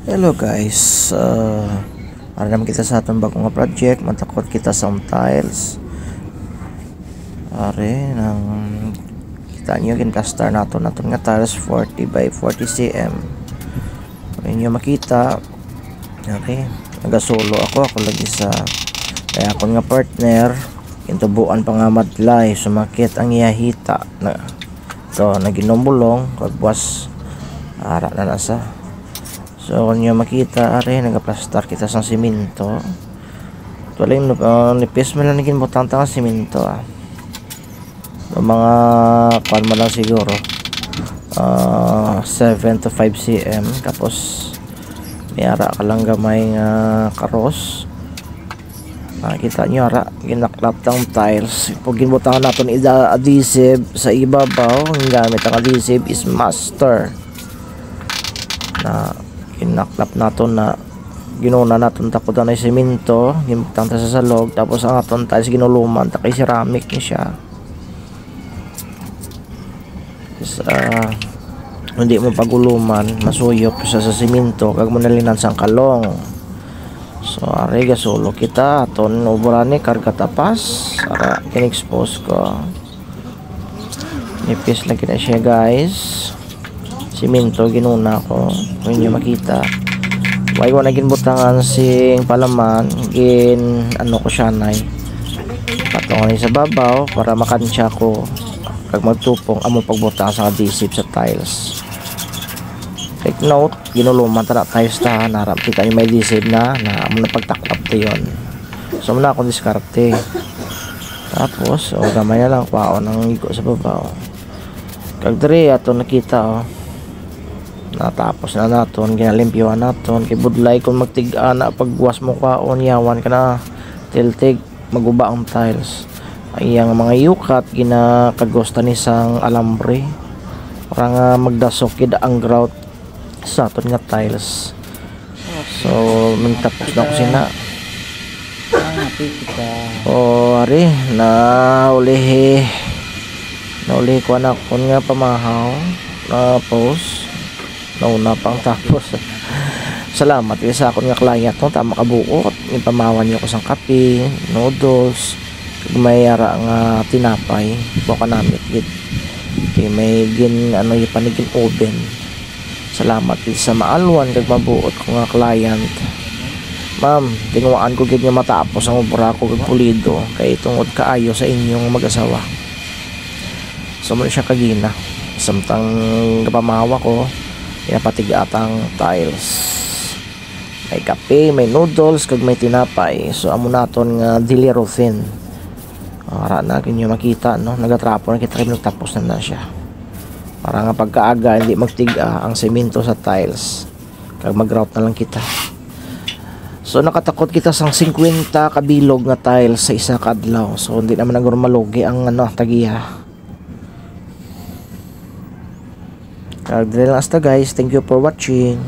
Hello guys, para naman kita sa atong bagong nga project. Matakot kita sa tiles. Are nang kita nyo ginplaster naton nga tiles 40 by 40 cm. Kung inyo makita, okay, nagasolo ako lagi sa kaya akong nga partner intubuan pa nga madlay sumakit ang iyahita na to naginomulong kagbuas ara na nasa. So kung nyo makita, are nagaplastar kita sa simento. Tuloy nipis mo lang naging butang tanga simento mga kuan mo lang siguro 7 to 5 cm. Tapos mayara ka lang gamay nga karos. Nakita nyo ara ginaklap tang tiles. Pag ginbutangan natin adhesive sa ibabaw, ang gamit ang adhesive is master na inaklap naton na ginuna naton tapos na semento gimbutang ta sa salog. Tapos ang aton tiles ginuluman ta kay ceramic ni siya. Hindi mo paguluman masuyop sa semento kag mo nalinan sang kalong. So are gasolo kita aton obrane karga tapas ara kin-expose ko nipis lagi na siya guys. Simento ginuna ko kung inyo makita. Why ko naging butangan sing palaman gin ano ko siya nay patungan sa babaw para makansya ko kag magtupong amo pagbutang sa adhesive sa tiles. Take note, ginuluman ta na tiles ta narap kita yung may adhesive na amo na pagtaklap to yun. So muna akong diskarte. Tapos gamay na lang paon ang igo sa babaw kag diri ato nakita natapos na naton ginalimpyohan naton kay budlay kung magtig-a na pagbuwas mo kaon yawan ka na tiltig maguba ang tiles. Ay ang mga yukat ginakagosta ni sang alambre para nga magdasokid ang grout sa aton nga tiles. So magtapos na ko sina ari na ulihi ko na kun nga pamahaw na post nauna pang tapos. Salamat sa akong nga client no tama kabuot ipamawan niyo ko sang kape noodles may ara nga tinapay buka namit gid kay may gin ano ipanigin oven. Salamat sa maalwan kag mabuot ko nga client. Ma'am, tingwaan ko gid nga matapos ang obra ko kag pulido kay tungod kaayo sa inyong mag-asawa. So mo siya kagina samtang kapamawa ko patigatang tiles. May kape, may noodles, kag may tinapay. So amo naton nga dilirothin. Ara na kinyo makita no, nagatrapo na kita kay tapos na siya. Para nga pagkaaga hindi magtiga ang semento sa tiles. Kag mag-grout na lang kita. So nakatakot kita sang 50 kabilog nga tiles sa isa ka adlaw. So hindi naman naguro malugi ang ano tagiya. Drill asta guys, thank you for watching.